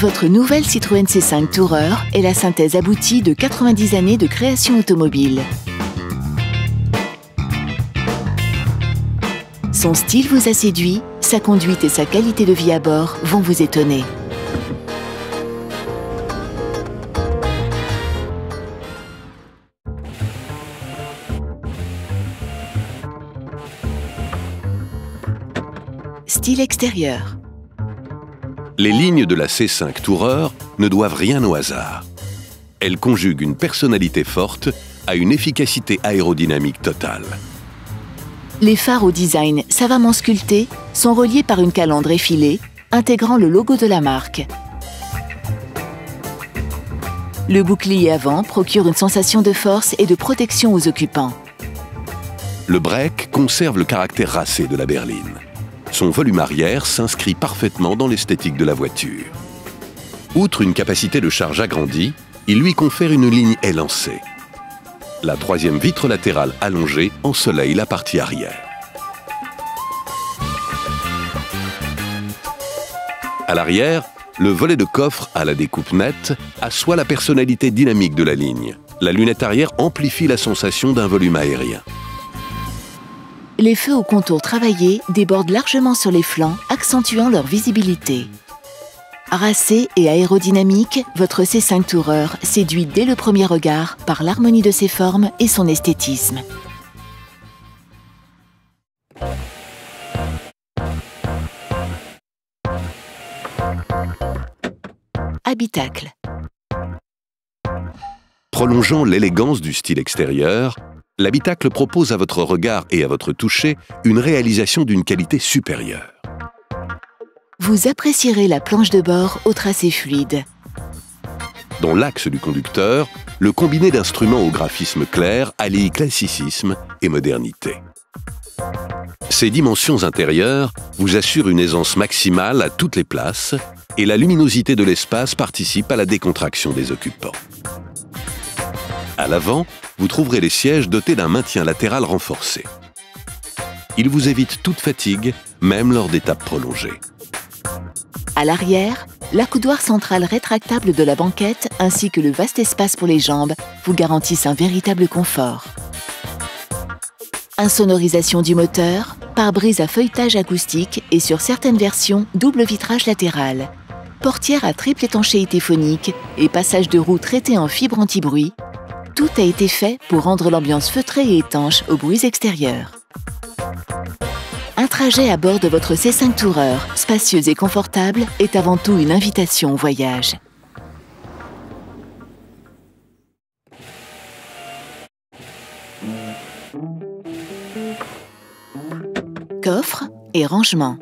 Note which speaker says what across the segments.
Speaker 1: Votre nouvelle Citroën C5 Tourer est la synthèse aboutie de 90 années de création automobile. Son style vous a séduit, sa conduite et sa qualité de vie à bord vont vous étonner. Style extérieur.
Speaker 2: Les lignes de la C5 Tourer ne doivent rien au hasard. Elles conjuguent une personnalité forte à une efficacité aérodynamique totale.
Speaker 1: Les phares au design savamment sculptés sont reliés par une calandre effilée, intégrant le logo de la marque. Le bouclier avant procure une sensation de force et de protection aux occupants.
Speaker 2: Le break conserve le caractère racé de la berline. Son volume arrière s'inscrit parfaitement dans l'esthétique de la voiture. Outre une capacité de charge agrandie, il lui confère une ligne élancée. La troisième vitre latérale allongée ensoleille la partie arrière. À l'arrière, le volet de coffre à la découpe nette assoit la personnalité dynamique de la ligne. La lunette arrière amplifie la sensation d'un volume aérien.
Speaker 1: Les feux au contour travaillé débordent largement sur les flancs, accentuant leur visibilité. Racé et aérodynamique, votre C5 Tourer séduit dès le premier regard par l'harmonie de ses formes et son esthétisme. Habitacle.
Speaker 2: Prolongeant l'élégance du style extérieur, l'habitacle propose à votre regard et à votre toucher une réalisation d'une qualité supérieure.
Speaker 1: Vous apprécierez la planche de bord au tracé fluide.
Speaker 2: Dans l'axe du conducteur, le combiné d'instruments au graphisme clair allie classicisme et modernité. Ces dimensions intérieures vous assurent une aisance maximale à toutes les places et la luminosité de l'espace participe à la décontraction des occupants. À l'avant, vous trouverez les sièges dotés d'un maintien latéral renforcé. Ils vous évitent toute fatigue, même lors d'étapes prolongées.
Speaker 1: À l'arrière, l'accoudoir central rétractable de la banquette ainsi que le vaste espace pour les jambes vous garantissent un véritable confort. Insonorisation du moteur, pare-brise à feuilletage acoustique et sur certaines versions, double vitrage latéral. Portière à triple étanchéité phonique et passage de roue traité en fibre anti-bruit. Tout a été fait pour rendre l'ambiance feutrée et étanche aux bruits extérieurs. Un trajet à bord de votre C5 Tourer, spacieuse et confortable, est avant tout une invitation au voyage. Coffre et rangement.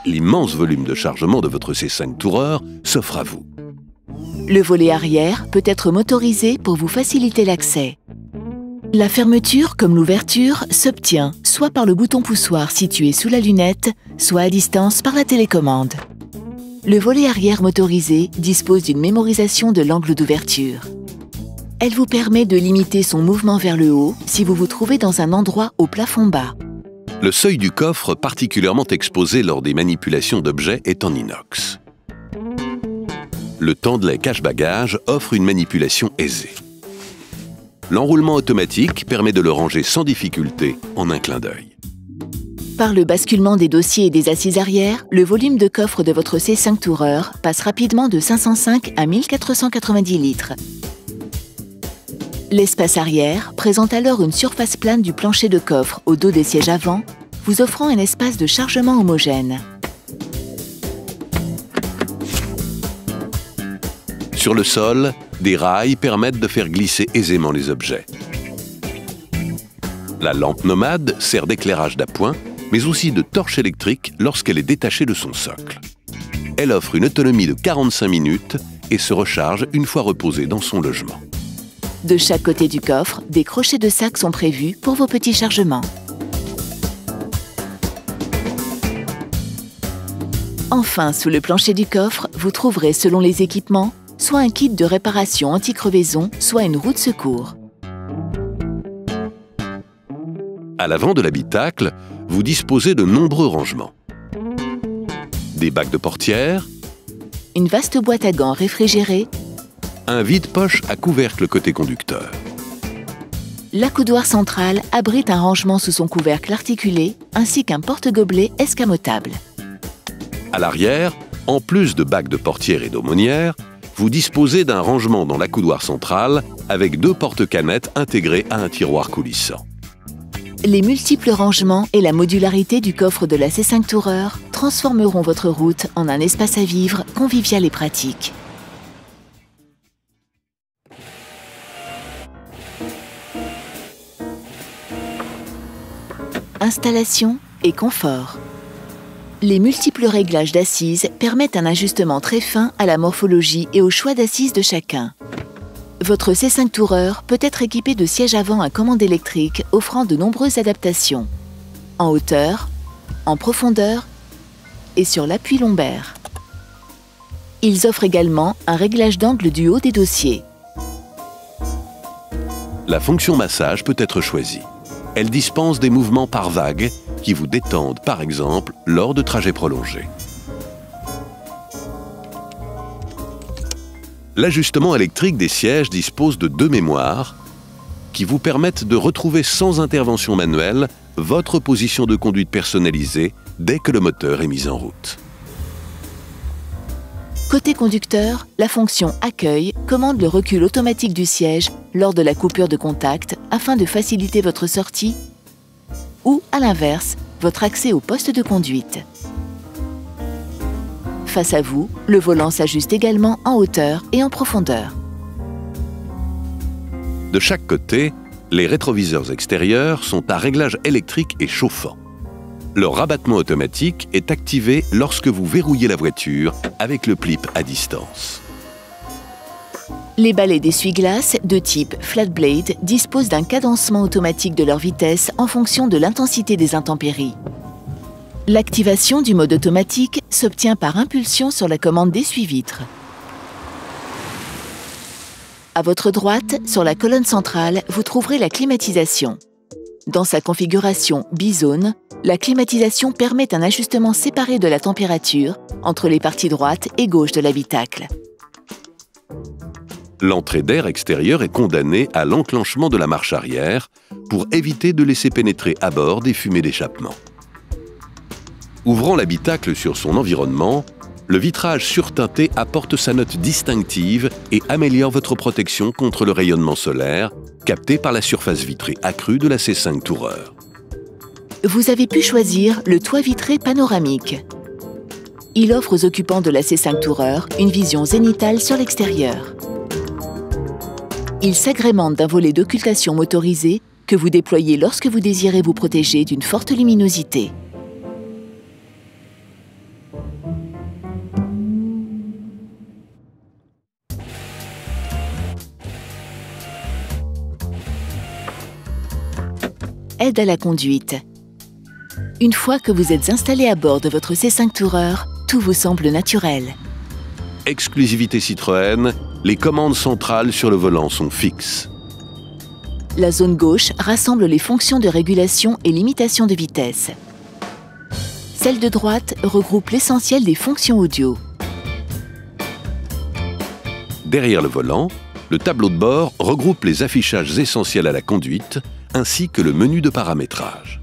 Speaker 2: L'immense volume de chargement de votre C5 Tourer s'offre à vous.
Speaker 1: Le volet arrière peut être motorisé pour vous faciliter l'accès. La fermeture, comme l'ouverture, s'obtient soit par le bouton poussoir situé sous la lunette, soit à distance par la télécommande. Le volet arrière motorisé dispose d'une mémorisation de l'angle d'ouverture. Elle vous permet de limiter son mouvement vers le haut si vous vous trouvez dans un endroit au plafond bas.
Speaker 2: Le seuil du coffre, particulièrement exposé lors des manipulations d'objets, est en inox. Le tandelet cache-bagages offre une manipulation aisée. L'enroulement automatique permet de le ranger sans difficulté en un clin d'œil.
Speaker 1: Par le basculement des dossiers et des assises arrière, le volume de coffre de votre C5 Tourer passe rapidement de 505 à 1490 litres. L'espace arrière présente alors une surface plane du plancher de coffre au dos des sièges avant, vous offrant un espace de chargement homogène.
Speaker 2: Sur le sol, des rails permettent de faire glisser aisément les objets. La lampe nomade sert d'éclairage d'appoint, mais aussi de torche électrique lorsqu'elle est détachée de son socle. Elle offre une autonomie de 45 minutes et se recharge une fois reposée dans son logement.
Speaker 1: De chaque côté du coffre, des crochets de sac sont prévus pour vos petits chargements. Enfin, sous le plancher du coffre, vous trouverez, selon les équipements, soit un kit de réparation anti-crevaison, soit une roue de secours.
Speaker 2: À l'avant de l'habitacle, vous disposez de nombreux rangements. Des bacs de portière,
Speaker 1: une vaste boîte à gants réfrigérée,
Speaker 2: un vide-poche à couvercle côté conducteur.
Speaker 1: L'accoudoir central abrite un rangement sous son couvercle articulé ainsi qu'un porte-gobelet escamotable.
Speaker 2: À l'arrière, en plus de bacs de portière et d'aumônière, vous disposez d'un rangement dans l'accoudoir central avec 2 porte-canettes intégrés à un tiroir coulissant.
Speaker 1: Les multiples rangements et la modularité du coffre de la C5 Tourer transformeront votre route en un espace à vivre convivial et pratique. Installation et confort. Les multiples réglages d'assises permettent un ajustement très fin à la morphologie et au choix d'assises de chacun. Votre C5 Tourer peut être équipé de sièges avant à commande électrique offrant de nombreuses adaptations, en hauteur, en profondeur et sur l'appui lombaire. Ils offrent également un réglage d'angle du haut des dossiers.
Speaker 2: La fonction massage peut être choisie. Elle dispense des mouvements par vagues qui vous détendent, par exemple, lors de trajets prolongés. L'ajustement électrique des sièges dispose de 2 mémoires qui vous permettent de retrouver sans intervention manuelle votre position de conduite personnalisée dès que le moteur est mis en route.
Speaker 1: Côté conducteur, la fonction Accueil commande le recul automatique du siège lors de la coupure de contact afin de faciliter votre sortie ou, à l'inverse, votre accès au poste de conduite. Face à vous, le volant s'ajuste également en hauteur et en profondeur.
Speaker 2: De chaque côté, les rétroviseurs extérieurs sont à réglage électrique et chauffant. Leur rabattement automatique est activé lorsque vous verrouillez la voiture avec le clip à distance.
Speaker 1: Les balais d'essuie-glace de type Flat Blade disposent d'un cadencement automatique de leur vitesse en fonction de l'intensité des intempéries. L'activation du mode automatique s'obtient par impulsion sur la commande d'essuie-vitres. À votre droite, sur la colonne centrale, vous trouverez la climatisation. Dans sa configuration bizone, la climatisation permet un ajustement séparé de la température entre les parties droite et gauche de l'habitacle.
Speaker 2: L'entrée d'air extérieur est condamnée à l'enclenchement de la marche arrière pour éviter de laisser pénétrer à bord des fumées d'échappement. Ouvrant l'habitacle sur son environnement, le vitrage surteinté apporte sa note distinctive et améliore votre protection contre le rayonnement solaire capté par la surface vitrée accrue de la C5 Tourer.
Speaker 1: Vous avez pu choisir le toit vitré panoramique. Il offre aux occupants de la C5 Tourer une vision zénithale sur l'extérieur. Il s'agrémente d'un volet d'occultation motorisé que vous déployez lorsque vous désirez vous protéger d'une forte luminosité. Aide à la conduite. Une fois que vous êtes installé à bord de votre C5 Tourer, tout vous semble naturel.
Speaker 2: Exclusivité Citroën, les commandes centrales sur le volant sont fixes.
Speaker 1: La zone gauche rassemble les fonctions de régulation et limitation de vitesse. Celle de droite regroupe l'essentiel des fonctions audio.
Speaker 2: Derrière le volant, le tableau de bord regroupe les affichages essentiels à la conduite ainsi que le menu de paramétrage.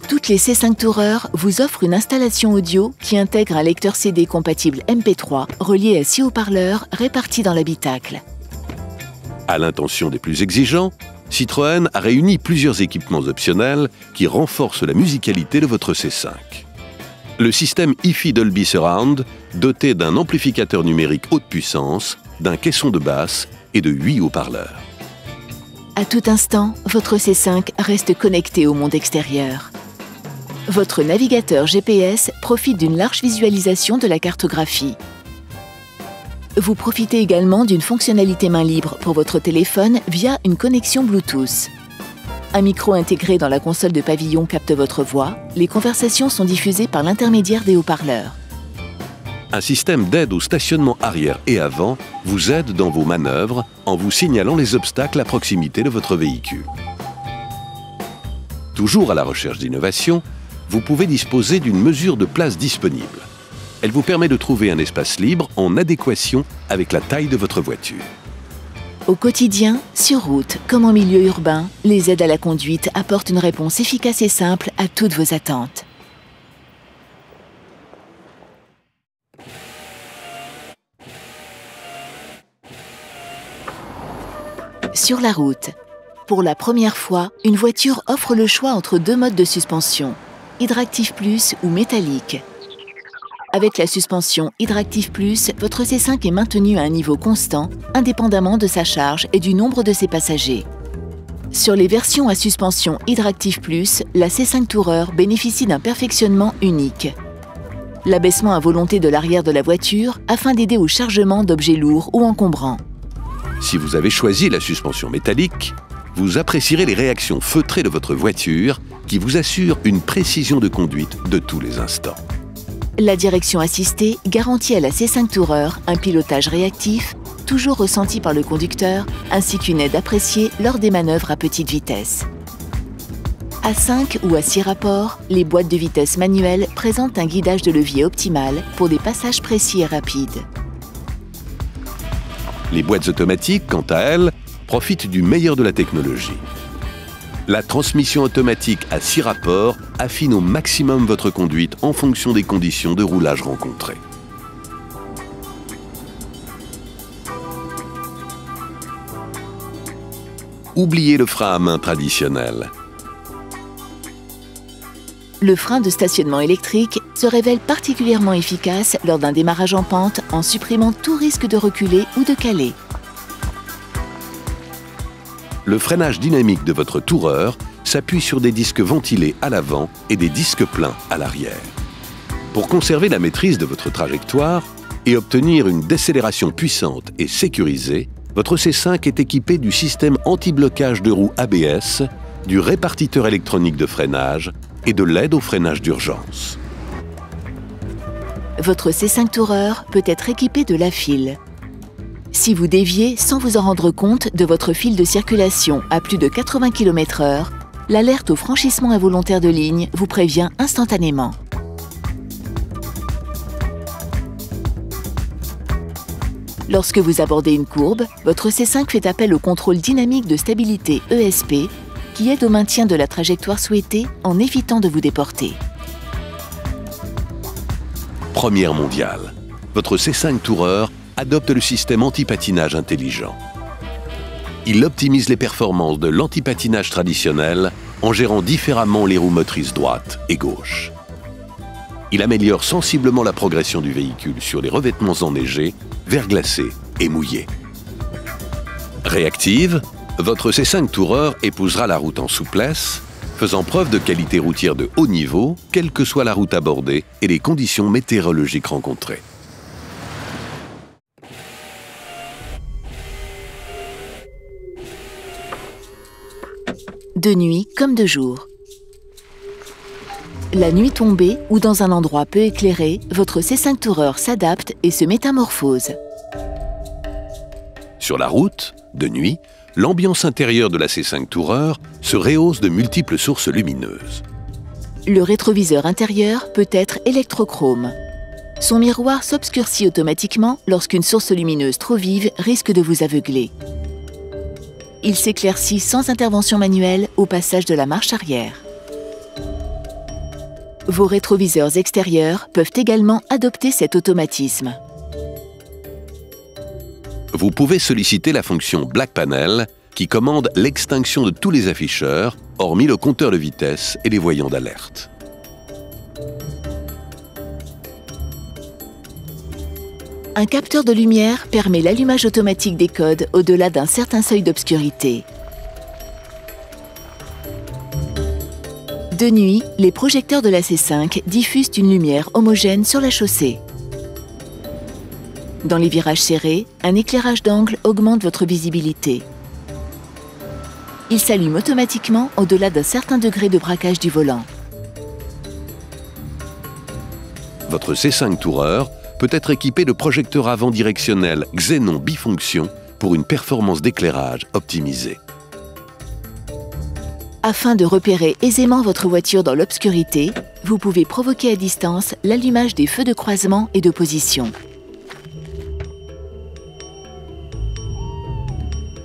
Speaker 1: Toutes les C5 Tourer vous offrent une installation audio qui intègre un lecteur CD compatible MP3 relié à 6 haut-parleurs répartis dans l'habitacle.
Speaker 2: À l'intention des plus exigeants, Citroën a réuni plusieurs équipements optionnels qui renforcent la musicalité de votre C5. Le système hi-fi Dolby Surround, doté d'un amplificateur numérique haute puissance, d'un caisson de basse et de 8 haut-parleurs.
Speaker 1: À tout instant, votre C5 reste connecté au monde extérieur. Votre navigateur GPS profite d'une large visualisation de la cartographie. Vous profitez également d'une fonctionnalité main libre pour votre téléphone via une connexion Bluetooth. Un micro intégré dans la console de pavillon capte votre voix. Les conversations sont diffusées par l'intermédiaire des haut-parleurs.
Speaker 2: Un système d'aide au stationnement arrière et avant vous aide dans vos manœuvres en vous signalant les obstacles à proximité de votre véhicule. Toujours à la recherche d'innovation, vous pouvez disposer d'une mesure de place disponible. Elle vous permet de trouver un espace libre en adéquation avec la taille de votre voiture.
Speaker 1: Au quotidien, sur route comme en milieu urbain, les aides à la conduite apportent une réponse efficace et simple à toutes vos attentes. Sur la route, pour la première fois, une voiture offre le choix entre deux modes de suspension, Hydractive Plus ou métallique. Avec la suspension Hydractive Plus, votre C5 est maintenu à un niveau constant, indépendamment de sa charge et du nombre de ses passagers. Sur les versions à suspension Hydractive Plus, la C5 Tourer bénéficie d'un perfectionnement unique. L'abaissement à volonté de l'arrière de la voiture afin d'aider au chargement d'objets lourds ou encombrants.
Speaker 2: Si vous avez choisi la suspension métallique, vous apprécierez les réactions feutrées de votre voiture qui vous assurent une précision de conduite de tous les instants.
Speaker 1: La direction assistée garantit à la C5 Tourer un pilotage réactif, toujours ressenti par le conducteur, ainsi qu'une aide appréciée lors des manœuvres à petite vitesse. À 5 ou à 6 rapports, les boîtes de vitesse manuelles présentent un guidage de levier optimal pour des passages précis et rapides.
Speaker 2: Les boîtes automatiques, quant à elles, profitent du meilleur de la technologie. La transmission automatique à 6 rapports affine au maximum votre conduite en fonction des conditions de roulage rencontrées. Oubliez le frein à main traditionnel.
Speaker 1: Le frein de stationnement électrique se révèle particulièrement efficace lors d'un démarrage en pente en supprimant tout risque de reculer ou de caler.
Speaker 2: Le freinage dynamique de votre Tourer s'appuie sur des disques ventilés à l'avant et des disques pleins à l'arrière. Pour conserver la maîtrise de votre trajectoire et obtenir une décélération puissante et sécurisée, votre C5 est équipé du système anti-blocage de roues ABS, du répartiteur électronique de freinage et de l'aide au freinage d'urgence.
Speaker 1: Votre C5 Tourer peut être équipé de la file. Si vous déviez sans vous en rendre compte de votre fil de circulation à plus de 80 km/h, l'alerte au franchissement involontaire de ligne vous prévient instantanément. Lorsque vous abordez une courbe, votre C5 fait appel au contrôle dynamique de stabilité ESP qui aide au maintien de la trajectoire souhaitée en évitant de vous déporter.
Speaker 2: Première mondiale, votre C5 Tourer adopte le système anti-patinage intelligent. Il optimise les performances de l'anti-patinage traditionnel en gérant différemment les roues motrices droite et gauche. Il améliore sensiblement la progression du véhicule sur les revêtements enneigés, verglacés et mouillés. Réactive, votre C5 Tourer épousera la route en souplesse, faisant preuve de qualité routière de haut niveau, quelle que soit la route abordée et les conditions météorologiques rencontrées.
Speaker 1: De nuit comme de jour. La nuit tombée ou dans un endroit peu éclairé, votre C5 Tourer s'adapte et se métamorphose.
Speaker 2: Sur la route, de nuit, l'ambiance intérieure de la C5 Tourer se rehausse de multiples sources lumineuses.
Speaker 1: Le rétroviseur intérieur peut être électrochrome. Son miroir s'obscurcit automatiquement lorsqu'une source lumineuse trop vive risque de vous aveugler. Il s'éclaircit sans intervention manuelle au passage de la marche arrière. Vos rétroviseurs extérieurs peuvent également adopter cet automatisme.
Speaker 2: Vous pouvez solliciter la fonction Black Panel qui commande l'extinction de tous les afficheurs, hormis le compteur de vitesse et les voyants d'alerte.
Speaker 1: Un capteur de lumière permet l'allumage automatique des codes au-delà d'un certain seuil d'obscurité. De nuit, les projecteurs de la C5 diffusent une lumière homogène sur la chaussée. Dans les virages serrés, un éclairage d'angle augmente votre visibilité. Il s'allume automatiquement au-delà d'un certain degré de braquage du volant.
Speaker 2: Votre C5 Tourer peut être équipé de projecteurs avant directionnels Xénon bifonction pour une performance d'éclairage optimisée.
Speaker 1: Afin de repérer aisément votre voiture dans l'obscurité, vous pouvez provoquer à distance l'allumage des feux de croisement et de position.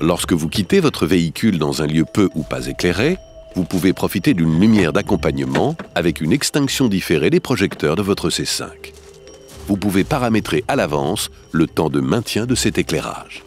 Speaker 2: Lorsque vous quittez votre véhicule dans un lieu peu ou pas éclairé, vous pouvez profiter d'une lumière d'accompagnement avec une extinction différée des projecteurs de votre C5. Vous pouvez paramétrer à l'avance le temps de maintien de cet éclairage.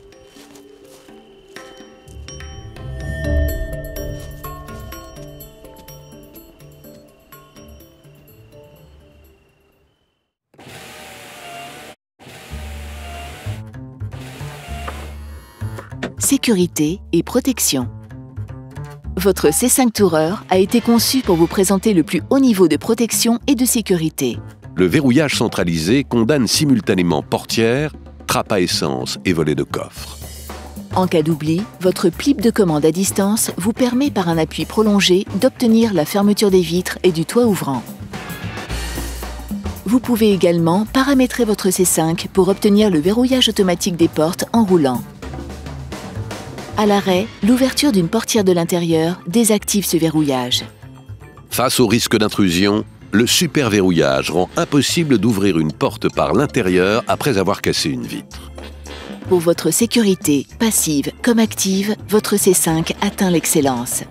Speaker 1: Sécurité et protection. Votre C5 Tourer a été conçu pour vous présenter le plus haut niveau de protection et de sécurité.
Speaker 2: Le verrouillage centralisé condamne simultanément portière, trappe à essence et volet de coffre.
Speaker 1: En cas d'oubli, votre clip de commande à distance vous permet par un appui prolongé d'obtenir la fermeture des vitres et du toit ouvrant. Vous pouvez également paramétrer votre C5 pour obtenir le verrouillage automatique des portes en roulant. À l'arrêt, l'ouverture d'une portière de l'intérieur désactive ce verrouillage.
Speaker 2: Face au risque d'intrusion, le super verrouillage rend impossible d'ouvrir une porte par l'intérieur après avoir cassé une vitre.
Speaker 1: Pour votre sécurité, passive comme active, votre C5 atteint l'excellence.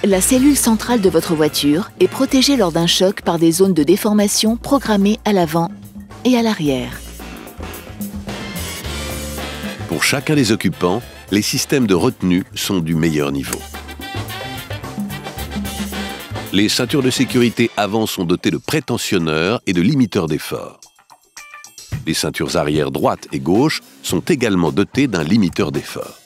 Speaker 1: La cellule centrale de votre voiture est protégée lors d'un choc par des zones de déformation programmées à l'avant et à l'arrière.
Speaker 2: Pour chacun des occupants, les systèmes de retenue sont du meilleur niveau. Les ceintures de sécurité avant sont dotées de prétensionneurs et de limiteurs d'effort. Les ceintures arrière droite et gauche sont également dotées d'un limiteur d'effort.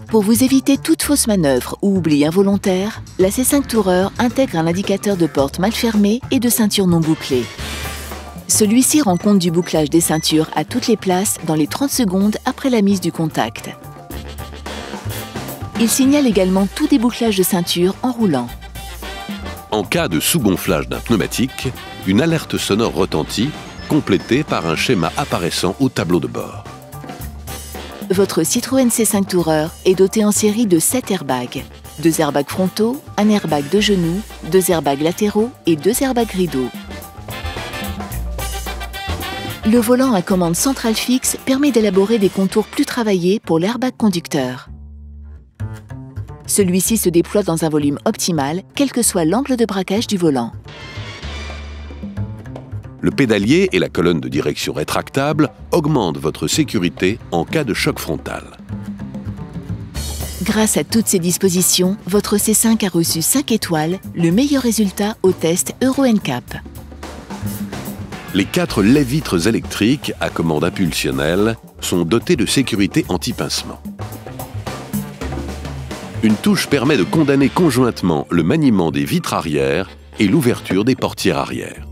Speaker 1: Pour vous éviter toute fausse manœuvre ou oubli involontaire, la C5 Tourer intègre un indicateur de porte mal fermée et de ceinture non bouclée. Celui-ci rend compte du bouclage des ceintures à toutes les places dans les 30 secondes après la mise du contact. Il signale également tout débouclage de ceinture en roulant.
Speaker 2: En cas de sous-gonflage d'un pneumatique, une alerte sonore retentit, complétée par un schéma apparaissant au tableau de bord.
Speaker 1: Votre Citroën C5 Tourer est doté en série de 7 airbags. 2 airbags frontaux, un airbag de genou, 2 airbags latéraux et 2 airbags rideaux. Le volant à commande centrale fixe permet d'élaborer des contours plus travaillés pour l'airbag conducteur. Celui-ci se déploie dans un volume optimal, quel que soit l'angle de braquage du volant.
Speaker 2: Le pédalier et la colonne de direction rétractable augmentent votre sécurité en cas de choc frontal.
Speaker 1: Grâce à toutes ces dispositions, votre C5 a reçu 5 étoiles, le meilleur résultat au test Euro NCAP.
Speaker 2: Les 4 lève-vitres électriques à commande impulsionnelle sont dotés de sécurité anti-pincement. Une touche permet de condamner conjointement le maniement des vitres arrière et l'ouverture des portières arrière.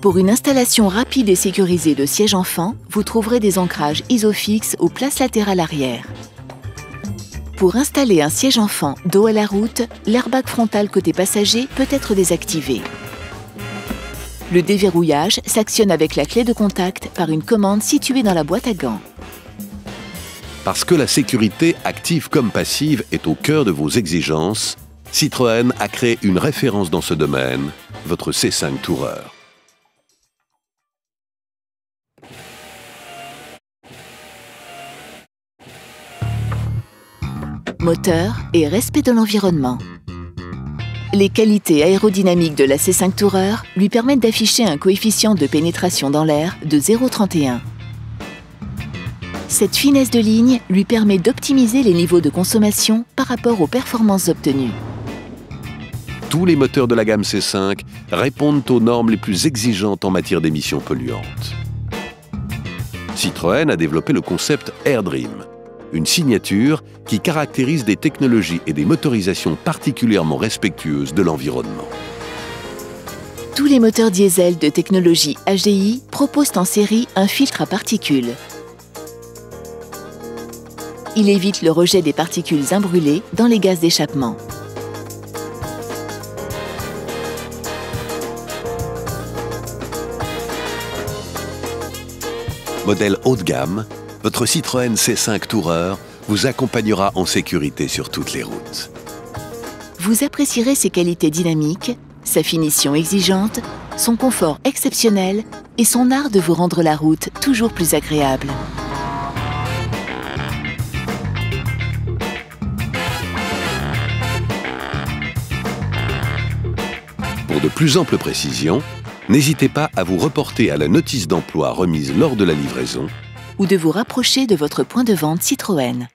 Speaker 1: Pour une installation rapide et sécurisée de siège enfant, vous trouverez des ancrages isofixes aux places latérales arrière. Pour installer un siège enfant dos à la route, l'airbag frontal côté passager peut être désactivé. Le déverrouillage s'actionne avec la clé de contact par une commande située dans la boîte à gants.
Speaker 2: Parce que la sécurité active comme passive est au cœur de vos exigences, Citroën a créé une référence dans ce domaine, votre C5 Tourer.
Speaker 1: Moteur et respect de l'environnement. Les qualités aérodynamiques de la C5 Tourer lui permettent d'afficher un coefficient de pénétration dans l'air de 0,31. Cette finesse de ligne lui permet d'optimiser les niveaux de consommation par rapport aux performances obtenues.
Speaker 2: Tous les moteurs de la gamme C5 répondent aux normes les plus exigeantes en matière d'émissions polluantes. Citroën a développé le concept AirDream, une signature qui caractérise des technologies et des motorisations particulièrement respectueuses de l'environnement.
Speaker 1: Tous les moteurs diesel de technologie HDI proposent en série un filtre à particules. Il évite le rejet des particules imbrûlées dans les gaz d'échappement.
Speaker 2: Modèle haut de gamme, votre Citroën C5 Tourer vous accompagnera en sécurité sur toutes les routes.
Speaker 1: Vous apprécierez ses qualités dynamiques, sa finition exigeante, son confort exceptionnel et son art de vous rendre la route toujours plus agréable.
Speaker 2: Pour de plus amples précisions, n'hésitez pas à vous reporter à la notice d'emploi remise lors de la livraison
Speaker 1: ou de vous rapprocher de votre point de vente Citroën.